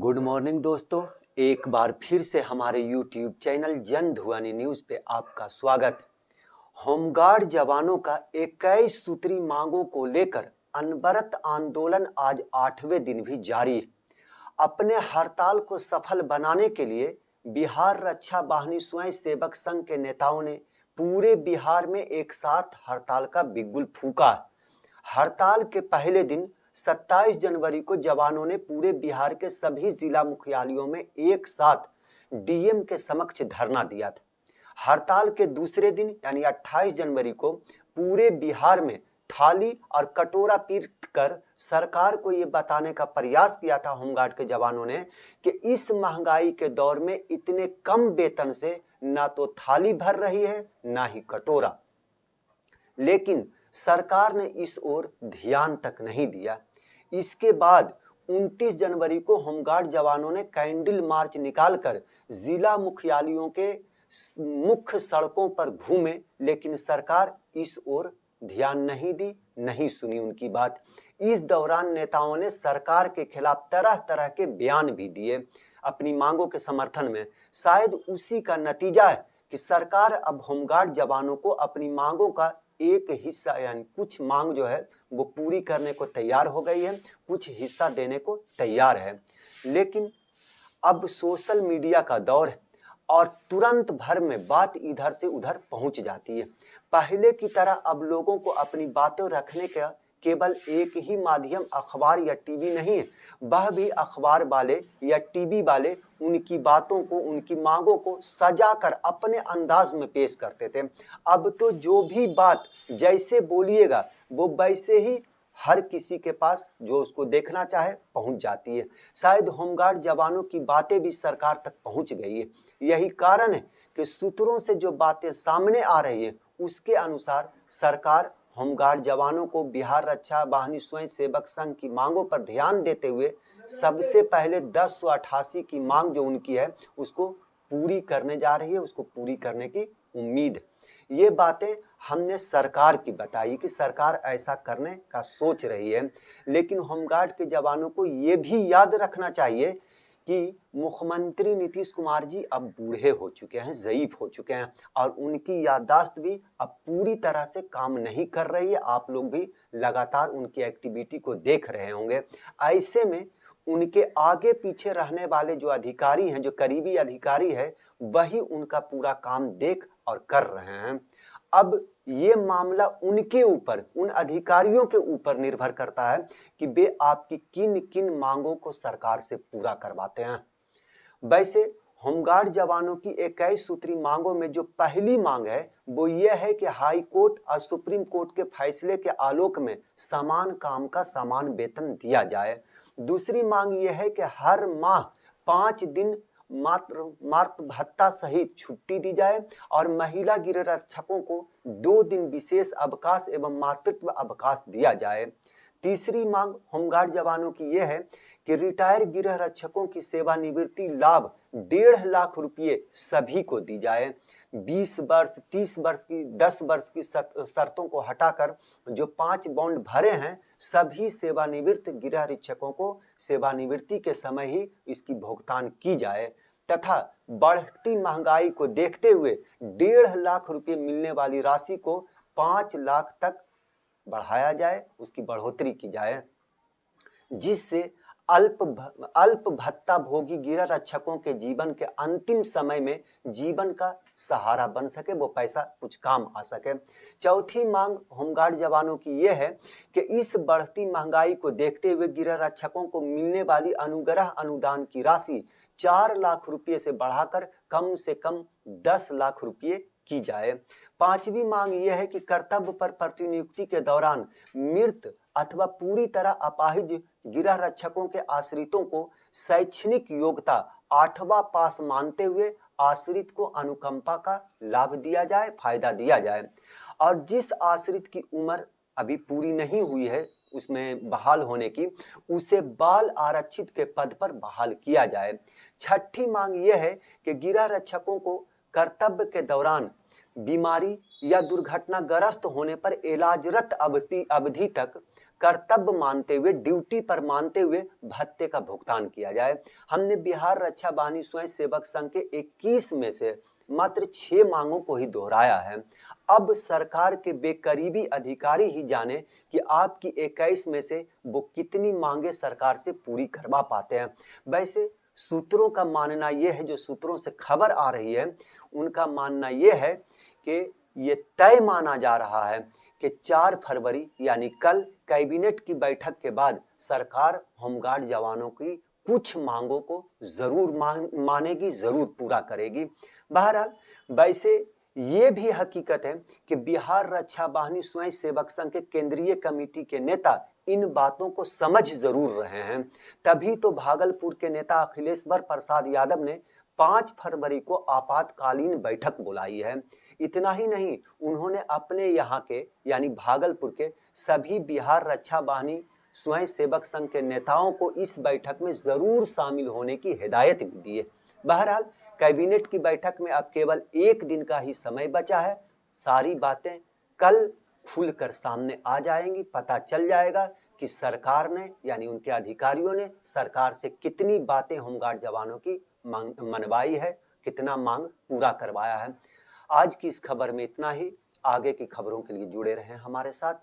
Good morning दोस्तों, एक बार फिर से हमारे यूट्यूब चैनल जन ध्वनि न्यूज़ पे आपका स्वागत। होमगार्ड जवानों का 21 सूत्री मांगों को लेकर अनवरत आंदोलन आज 8वें दिन भी जारी है। अपने हड़ताल को सफल बनाने के लिए बिहार रक्षा वाहिनी स्वयं सेवक संघ के नेताओं ने पूरे बिहार में एक साथ हड़ताल का बिगुल फूंका। हड़ताल के पहले दिन 27 जनवरी को जवानों ने पूरे बिहार के सभी जिला मुख्यालयों में एक साथ डीएम के समक्ष धरना दिया था। हड़ताल के दूसरे दिन यानी 28 जनवरी को पूरे बिहार में थाली और कटोरा पीट कर सरकार को ये बताने का प्रयास किया था होमगार्ड के जवानों ने कि इस महंगाई के दौर में इतने कम वेतन से ना तो थाली भर रही है ना ही कटोरा। लेकिन सरकार ने इस ओर ध्यान तक नहीं दिया। इसके बाद 29 जनवरी को होमगार्ड जवानों ने कैंडल मार्च निकालकर जिला मुख्यालयों के मुख्य सड़कों पर घूमे, लेकिन सरकार इस ओर ध्यान नहीं दी, नहीं सुनी उनकी बात। इस दौरान नेताओं ने सरकार के खिलाफ तरह तरह के बयान भी दिए अपनी मांगों के समर्थन में। शायद उसी का नतीजा है कि सरकार अब होमगार्ड जवानों को अपनी मांगों का एक हिस्सा यानी कुछ मांग जो है वो पूरी करने को तैयार हो गई है, कुछ हिस्सा देने को तैयार है। लेकिन अब सोशल मीडिया का दौर है और तुरंत भर में बात इधर से उधर पहुंच जाती है। पहले की तरह अब लोगों को अपनी बातें रखने का केवल एक ही माध्यम अखबार या टीवी नहीं है, वह भी अखबार वाले या टीवी वाले उनकी बातों को, उनकी मांगों को सजाकर अपने अंदाज में पेश करते थे। अब तो जो भी बात जैसे बोलिएगा वो वैसे ही हर किसी के पास जो उसको देखना चाहे पहुंच जाती है। शायद होमगार्ड जवानों की बातें भी सरकार तक पहुंच गई है। यही कारण है कि सूत्रों से जो बातें सामने आ रही है उसके अनुसार सरकार होमगार्ड जवानों को बिहार रक्षा वाहिनी स्वयं सेवक संघ की मांगों पर ध्यान देते हुए सबसे पहले 1088 की मांग जो उनकी है उसको पूरी करने जा रही है, उसको पूरी करने की उम्मीद है। ये बातें हमने सरकार की बताई कि सरकार ऐसा करने का सोच रही है, लेकिन होमगार्ड के जवानों को ये भी याद रखना चाहिए कि मुख्यमंत्री नीतीश कुमार जी अब बूढ़े हो चुके हैं, ज़ईफ हो चुके हैं और उनकी याददाश्त भी अब पूरी तरह से काम नहीं कर रही है। आप लोग भी लगातार उनकी एक्टिविटी को देख रहे होंगे। ऐसे में उनके आगे पीछे रहने वाले जो अधिकारी हैं, जो करीबी अधिकारी है, वही उनका पूरा काम देख और कर रहे हैं। अब ये मामला उनके ऊपर, उन अधिकारियों के ऊपर निर्भर करता है कि वे आपकी किन किन मांगों को सरकार से पूरा करवाते हैं। वैसे होमगार्ड जवानों की 21 सूत्री मांगों में जो पहली मांग है वो ये है कि हाई कोर्ट और सुप्रीम कोर्ट के फैसले के आलोक में समान काम का समान वेतन दिया जाए। दूसरी मांग ये है कि हर माह 5 दिन मातृ भत्ता सहित छुट्टी दी जाए और महिला गृह रक्षकों को 2 दिन विशेष अवकाश एवं मातृत्व अवकाश दिया जाए। तीसरी मांग होमगार्ड जवानों की यह है कि रिटायर गृह रक्षकों की सेवानिवृत्ति लाभ 1.5 लाख रुपये सभी को दी जाए। 20 वर्ष, 30 वर्ष की, 10 वर्ष की शर्तों को हटाकर जो 5 बॉन्ड भरे हैं सभी सेवानिवृत्त गृह रक्षकों को सेवानिवृत्ति के समय ही इसकी भुगतान की जाए तथा बढ़ती महंगाई को देखते हुए 1.5 लाख रुपये मिलने वाली राशि को 5 लाख तक बढ़ाया जाए, उसकी बढ़ोतरी की जाए, जिससे अल्प भत्ता भोगी गृह रक्षकों के जीवन के अंतिम समय में जीवन का सहारा बन सके, वो पैसा कुछ काम आ सके। चौथी मांग होमगार्ड जवानों की यह है कि इस बढ़ती महंगाई को देखते हुए गृह रक्षकों को मिलने वाली अनुग्रह अनुदान की राशि 4 लाख रुपये से बढ़ाकर कम से कम 10 लाख रुपये की जाए। पांचवी मांग यह है कि कर्तव्य पर प्रतिनियुक्ति के दौरान मृत अथवा पूरी तरह अपाहिज गृह रक्षकों के आश्रितों को शैक्षणिक योग्यता 8वां पास मानते हुए आश्रित को अनुकंपा का लाभ दिया जाए, फायदा दिया जाए और जिस आश्रित की उम्र अभी पूरी नहीं हुई है उसमें बहाल होने की, उसे बाल आरक्षित के पद पर बहाल किया जाए। छठी मांग यह है कि गृह रक्षकों को कर्तव्य के दौरान बीमारी या दुर्घटनाग्रस्त होने पर इलाजरत अवधि तक कर्तव्य मानते हुए, ड्यूटी पर मानते हुए भत्ते का भुगतान किया जाए। हमने बिहार रक्षा बाहिनी स्वयं सेवक संघ के 21 में से मात्र 6 मांगों को ही दोहराया है। अब सरकार के बेकरीबी अधिकारी ही जाने कि आपकी 21 में से वो कितनी मांगे सरकार से पूरी करवा पाते हैं। वैसे सूत्रों का मानना यह है, जो सूत्रों से खबर आ रही है उनका मानना यह है कि ये तय माना जा रहा है कि 4 फरवरी यानी कल कैबिनेट की बैठक के बाद सरकार होमगार्ड जवानों की कुछ मांगों को जरूर मानेगी, जरूर पूरा करेगी। बहरहाल वैसे ये भी हकीकत है कि बिहार रक्षा बाहिनी स्वयं सेवक संघ के केंद्रीय कमेटी के नेता इन बातों को समझ जरूर रहे हैं। तभी तो भागलपुर के नेता अखिलेश्वर प्रसाद यादव ने 5 फरवरी को आपातकालीन बैठक बुलाई है। इतना ही नहीं, उन्होंने अपने यहाँ के यानी भागलपुर के सभी बिहार रक्षा बाहिनी स्वयं सेवक संघ के नेताओं को इस बैठक में जरूर शामिल होने की हिदायत भी दी है। बहरहाल कैबिनेट की बैठक में अब केवल 1 दिन का ही समय बचा है। सारी बातें कल खुलकर सामने आ जाएंगी, पता चल जाएगा कि सरकार ने यानी उनके अधिकारियों ने सरकार से कितनी बातें होमगार्ड जवानों की मनवाई है, कितना मांग पूरा करवाया है। आज की इस खबर में इतना ही। आगे की खबरों के लिए जुड़े रहें हमारे साथ।